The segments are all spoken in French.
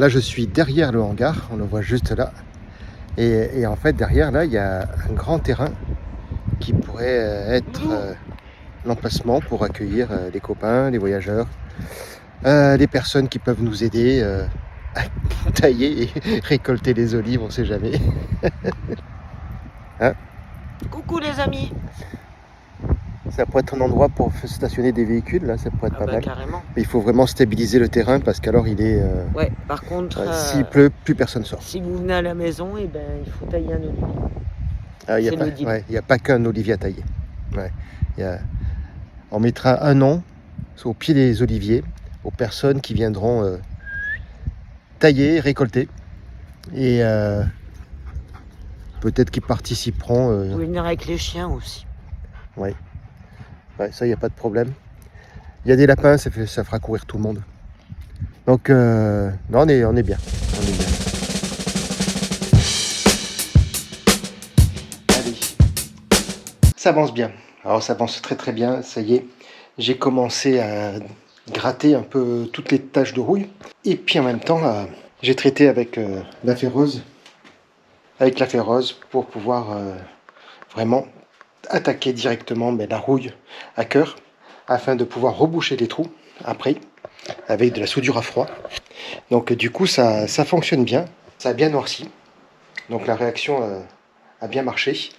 là, je suis derrière le hangar, on le voit juste là. Et en fait, derrière, là, il y a un grand terrain qui pourrait être l'emplacement pour accueillir les copains, les voyageurs, les personnes qui peuvent nous aider à tailler et récolter les olives, on ne sait jamais. Hein? Coucou les amis. Ça pourrait être un endroit pour stationner des véhicules, là, ça pourrait être pas mal. Carrément. Mais il faut vraiment stabiliser le terrain parce qu'alors il est... Ouais, par contre, s'il pleut, plus personne sort. si vous venez à la maison, il faut tailler un olivier. Il n'y a pas qu'un olivier à tailler. Ouais. On mettra un nom au pied des oliviers aux personnes qui viendront tailler, récolter. Et peut-être qu'ils participeront. Vous pouvez venir avec les chiens aussi. Ouais, ça, il n'y a pas de problème. Il y a des lapins, ça fera courir tout le monde. Donc, non, on est bien. On est bien. Allez. Ça avance bien. Alors, ça avance très très bien. Ça y est, j'ai commencé à gratter un peu toutes les taches de rouille. Et puis en même temps, j'ai traité avec la ferrose. Avec la ferrose pour pouvoir vraiment attaquer directement la rouille à cœur afin de pouvoir reboucher les trous après avec de la soudure à froid. Donc du coup ça fonctionne bien, ça a bien noirci, donc la réaction a bien marché.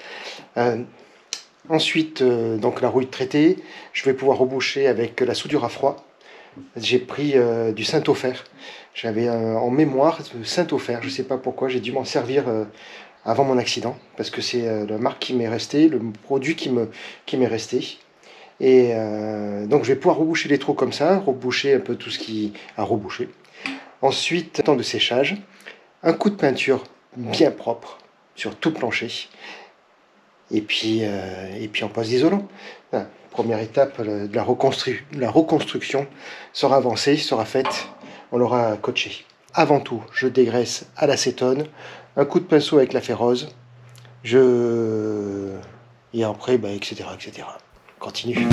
Ensuite donc la rouille traitée, je vais pouvoir reboucher avec la soudure à froid. J'ai pris du Saint-Ofer. J'avais en mémoire Saint-Ofer, je ne sais pas pourquoi, j'ai dû m'en servir avant mon accident, parce que c'est la marque qui m'est restée, le produit qui m'est resté. Et donc je vais pouvoir reboucher les trous comme ça, reboucher un peu tout ce qui a rebouché. Ensuite, temps de séchage, un coup de peinture bien propre sur tout le plancher. Et puis on passe d'isolant. Première étape de la reconstruction sera avancée, sera faite, on l'aura coaché. Avant tout, je dégraisse à l'acétone, un coup de pinceau avec la ferrose, et après, etc. Continue.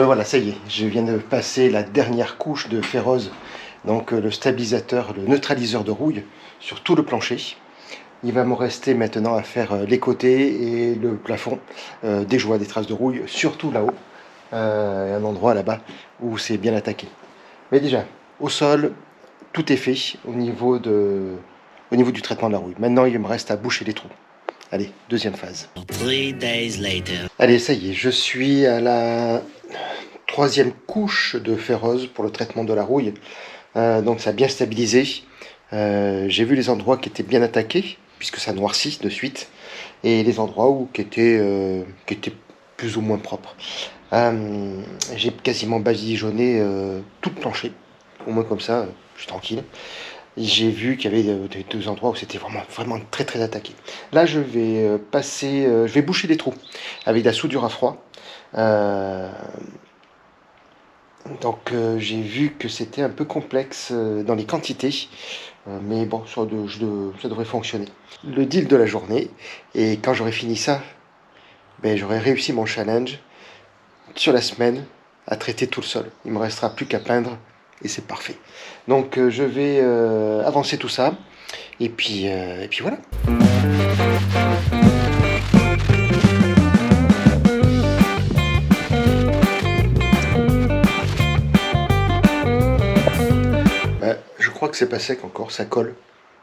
Voilà, ça y est, je viens de passer la dernière couche de ferrose, donc le stabilisateur, le neutraliseur de rouille sur tout le plancher. Il va me rester maintenant à faire les côtés et le plafond. Dès que je vois des traces de rouille, surtout là-haut, un endroit là-bas où c'est bien attaqué. Mais déjà, au sol, tout est fait au niveau du traitement de la rouille. Maintenant, il me reste à boucher les trous. Allez, deuxième phase. 3 days later. Allez, ça y est, je suis à la troisième couche de ferrose pour le traitement de la rouille. Donc ça a bien stabilisé. J'ai vu les endroits qui étaient bien attaqués, puisque ça noircit de suite, et les endroits qui étaient plus ou moins propres. J'ai quasiment badigeonné tout le plancher, au moins comme ça, je suis tranquille. J'ai vu qu'il y avait des deux endroits où c'était vraiment très très attaqué. Là je vais boucher les trous avec de la soudure à froid. Donc j'ai vu que c'était un peu complexe dans les quantités, mais bon, ça devrait fonctionner. Le deal de la journée, et quand j'aurai fini ça, j'aurai réussi mon challenge sur la semaine à traiter tout le sol. Il ne me restera plus qu'à peindre et c'est parfait. Donc je vais avancer tout ça et puis voilà. Je crois que c'est pas sec encore, ça colle.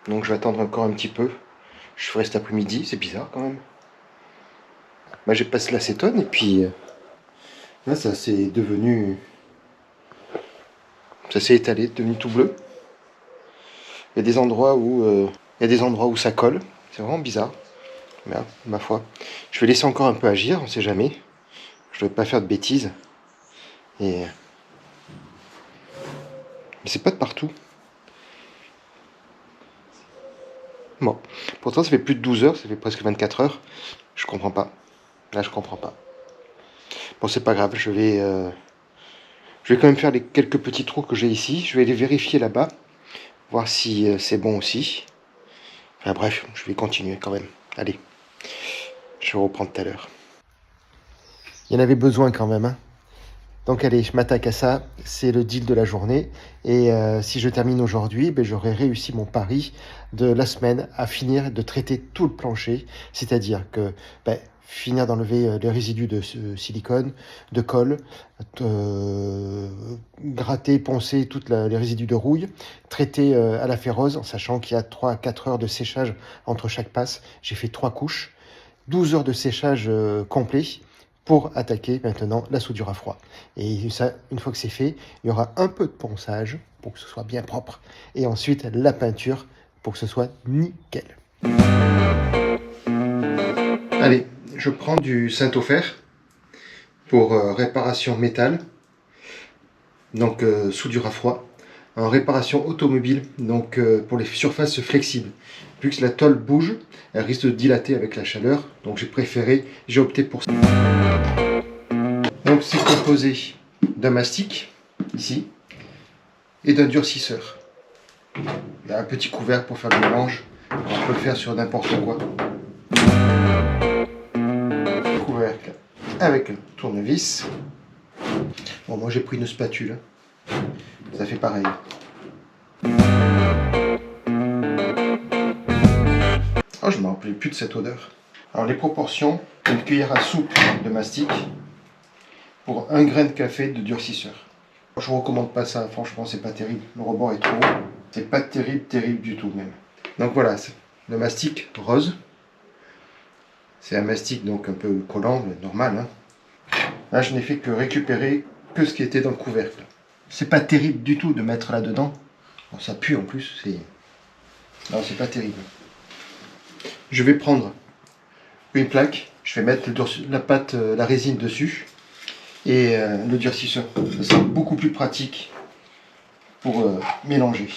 Donc je vais attendre encore un petit peu. Je ferai cet après-midi, c'est bizarre quand même. J'ai passé l'acétone et puis là ça s'est devenu... Ça s'est étalé, devenu tout bleu. Il y a des endroits où ça colle. C'est vraiment bizarre. Mais ma foi. Je vais laisser encore un peu agir, on sait jamais. Je ne veux pas faire de bêtises. Mais c'est pas de partout. Bon. Pourtant ça fait plus de 12 heures, ça fait presque 24 heures. Je comprends pas. Là je comprends pas. Bon c'est pas grave, je vais quand même faire les quelques petits trous que j'ai ici. Je vais les vérifier là-bas. Voir si c'est bon aussi. Enfin bref, je vais continuer quand même. Allez. Je vais reprendre tout à l'heure. Il y en avait besoin quand même, hein. Donc allez, je m'attaque à ça, c'est le deal de la journée. Et si je termine aujourd'hui, j'aurai réussi mon pari de la semaine à finir de traiter tout le plancher. C'est-à-dire que finir d'enlever les résidus de silicone, de colle, gratter, poncer tous les résidus de rouille, traiter à la ferrose, en sachant qu'il y a 3 à 4 heures de séchage entre chaque passe. J'ai fait 3 couches, 12 heures de séchage complet, pour attaquer maintenant la soudure à froid. Et ça, une fois que c'est fait, il y aura un peu de ponçage pour que ce soit bien propre. Et ensuite, la peinture pour que ce soit nickel. Allez, je prends du Saint-Ofer pour réparation métal. Donc soudure à froid. En réparation automobile, donc pour les surfaces flexibles. Vu que la tôle bouge, elle risque de dilater avec la chaleur. Donc j'ai opté pour ça. Donc c'est composé d'un mastic, ici, et d'un durcisseur. Il y a un petit couvercle pour faire le mélange. On peut le faire sur n'importe quoi. Couvercle avec un tournevis. Bon, moi j'ai pris une spatule. Ça fait pareil. Oh, je ne me rappelais plus de cette odeur. Alors les proportions, une cuillère à soupe de mastic pour 1 grain de café de durcisseur. Je vous recommande pas ça, franchement c'est pas terrible. Le rebord est trop haut. C'est pas terrible du tout même. Donc voilà, le mastic rose. C'est un mastic donc un peu collant, mais normal. Hein. Là je n'ai fait que récupérer que ce qui était dans le couvercle. C'est pas terrible du tout de mettre là-dedans. Bon, ça pue en plus, non, c'est pas terrible. Je vais prendre une plaque, je vais mettre la pâte, la résine dessus et le durcisseur. Ça sera beaucoup plus pratique pour mélanger.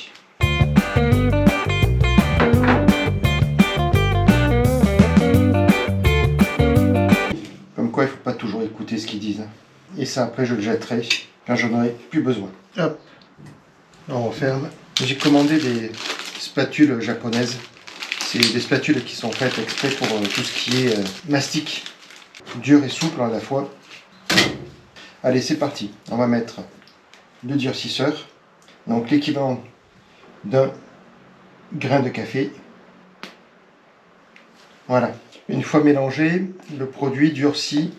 Comme quoi il ne faut pas toujours écouter ce qu'ils disent. Et ça après je le jetterai quand j'en aurai plus besoin. Hop, on referme. J'ai commandé des spatules japonaises. C'est des spatules qui sont faites exprès pour tout ce qui est mastic, dur et souple à la fois. Allez, c'est parti. On va mettre le durcisseur, donc l'équivalent d'un grain de café. Voilà. Une fois mélangé, le produit durcit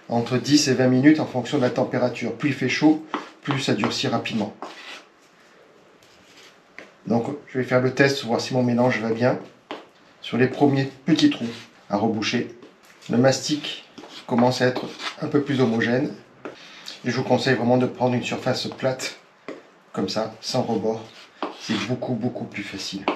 entre 10 et 20 minutes en fonction de la température. Plus il fait chaud, plus ça durcit rapidement. Donc je vais faire le test, voir si mon mélange va bien. Sur les premiers petits trous à reboucher, le mastic commence à être un peu plus homogène. Et je vous conseille vraiment de prendre une surface plate, comme ça, sans rebord. C'est beaucoup plus facile.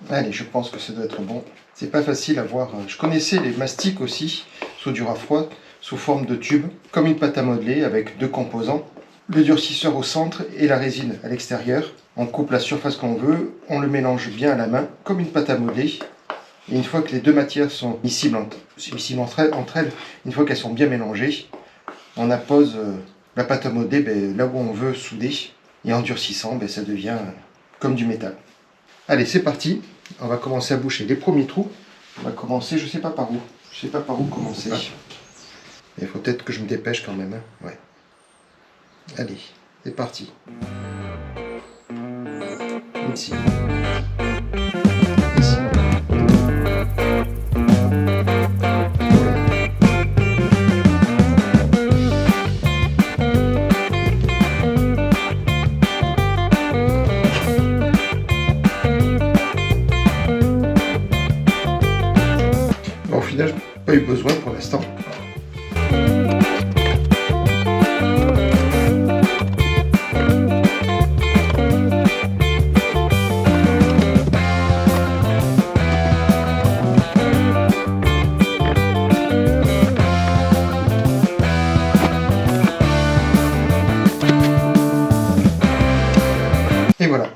Allez, je pense que ça doit être bon. C'est pas facile à voir. Je connaissais les mastics aussi, soudure à froid, sous forme de tube, comme une pâte à modeler avec 2 composants. Le durcisseur au centre et la résine à l'extérieur. On coupe la surface qu'on veut, on le mélange bien à la main, comme une pâte à modeler. Et une fois que les deux matières sont miscibles entre elles, une fois qu'elles sont bien mélangées, on appose la pâte à modeler là où on veut souder. Et en durcissant, ça devient comme du métal. Allez, c'est parti. On va commencer à boucher les premiers trous. On va commencer, je ne sais pas par où. Je ne sais pas par où commencer. Il faut peut-être que je me dépêche quand même. Hein. Ouais. Allez. C'est parti. Ici. Ici. Au final, pas eu besoin pour l'instant. Et voilà.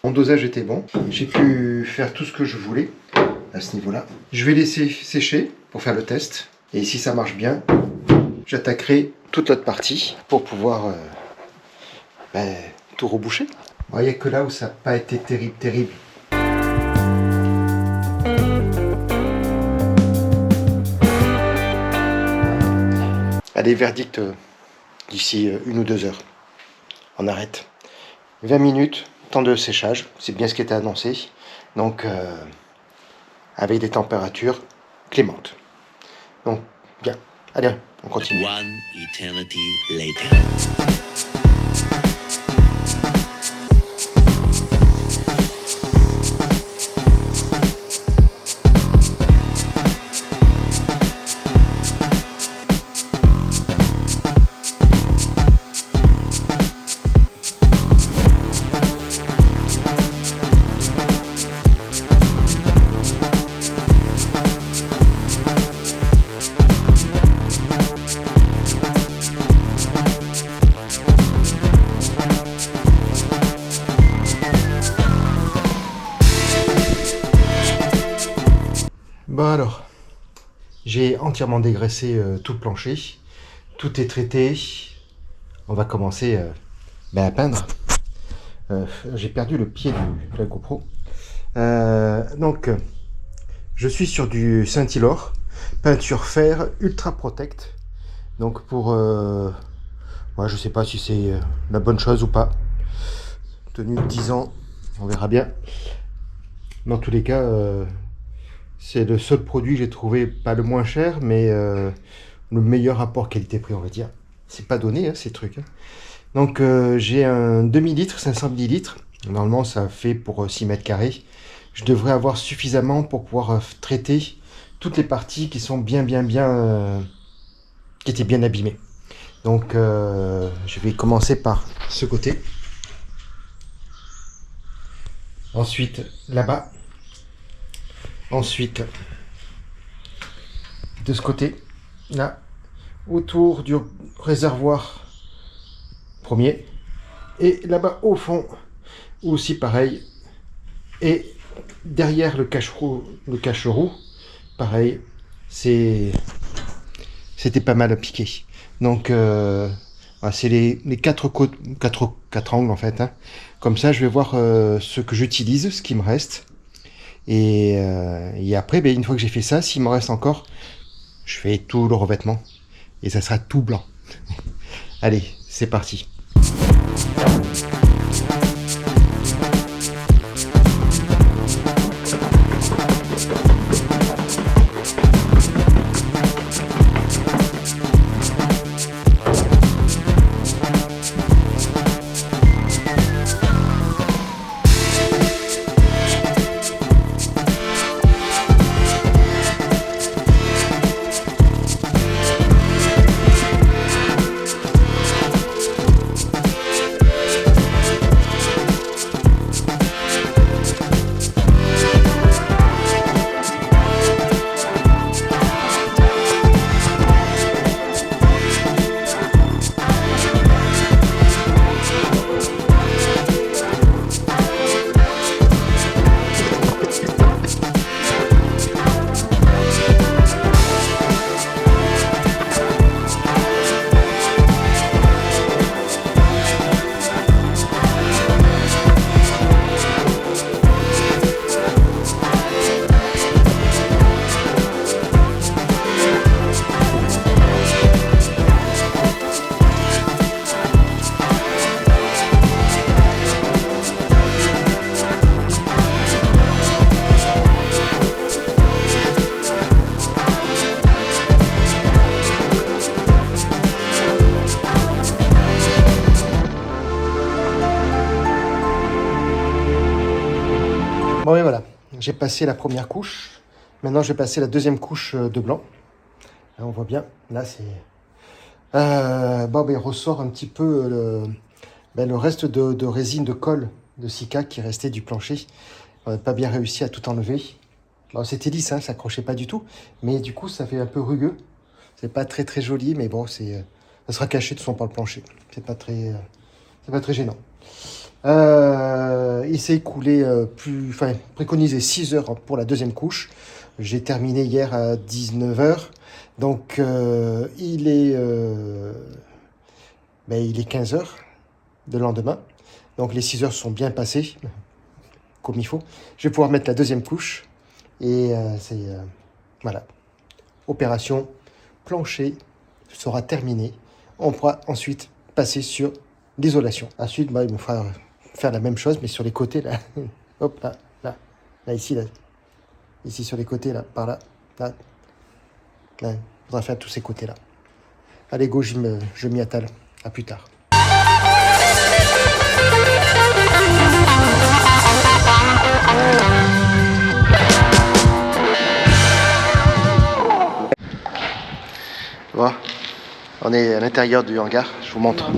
Mon dosage était bon. J'ai pu faire tout ce que je voulais à ce niveau-là. Je vais laisser sécher pour faire le test. Et si ça marche bien, j'attaquerai toute l'autre partie pour pouvoir tout reboucher. Vous voyez que là où ça n'a pas été terrible. Allez, verdict d'ici 1 ou 2 heures. On arrête. 20 minutes, temps de séchage, c'est bien ce qui était annoncé. Donc, avec des températures clémentes. Donc, bien. Allez, on continue. One eternity later. Bon alors, j'ai entièrement dégraissé tout le plancher, tout est traité, on va commencer à peindre. J'ai perdu le pied de la GoPro. Donc, je suis sur du Saint-Hilor, peinture fer Ultra Protect. Donc pour, je sais pas si c'est la bonne chose ou pas. Tenue de 10 ans, on verra bien. Dans tous les cas, c'est le seul produit que j'ai trouvé, pas le moins cher, mais le meilleur rapport qualité-prix, on va dire. C'est pas donné, hein, ces trucs. Hein. Donc, j'ai un demi-litre, 500 ml. Normalement, ça fait pour 6 mètres carrés. Je devrais avoir suffisamment pour pouvoir traiter toutes les parties qui sont qui étaient bien abîmées. Donc, je vais commencer par ce côté. Ensuite, là-bas. Ensuite, de ce côté, là, autour du réservoir premier. Et là-bas, au fond, aussi pareil. Et derrière le cache-roue, pareil, c'était pas mal piqué. Donc, c'est les quatre angles, en fait. Hein. Comme ça, je vais voir ce que j'utilise, ce qui me reste. Et après, une fois que j'ai fait ça, s'il me reste encore, je fais tout le revêtement. Et ça sera tout blanc. Allez, c'est parti. Bon et voilà, j'ai passé la première couche. Maintenant je vais passer la deuxième couche de blanc. Là, on voit bien, là c'est... il ressort un petit peu le reste de résine de colle de Sika qui restait du plancher. On n'a pas bien réussi à tout enlever. Bon, c'était lisse, hein, ça accrochait pas du tout. Mais du coup, ça fait un peu rugueux. C'est pas très très joli, mais bon, ça sera caché de toute façon par le plancher. C'est pas très gênant. Il s'est écoulé préconisé 6 heures pour la deuxième couche. J'ai terminé hier à 19 heures. Donc, il est 15 heures de lendemain. Donc, les 6 heures sont bien passées, comme il faut. Je vais pouvoir mettre la deuxième couche. Et voilà. Opération plancher sera terminée. On pourra ensuite passer sur l'isolation. Ensuite, il me fera faire la même chose, mais sur les côtés, là. Hop, là, ici, là. Ici, sur les côtés, là, par là, là. Là, il faudra faire tous ces côtés-là. Allez, go, je m'y attelle. À plus tard. Bon, on est à l'intérieur du hangar, je vous montre.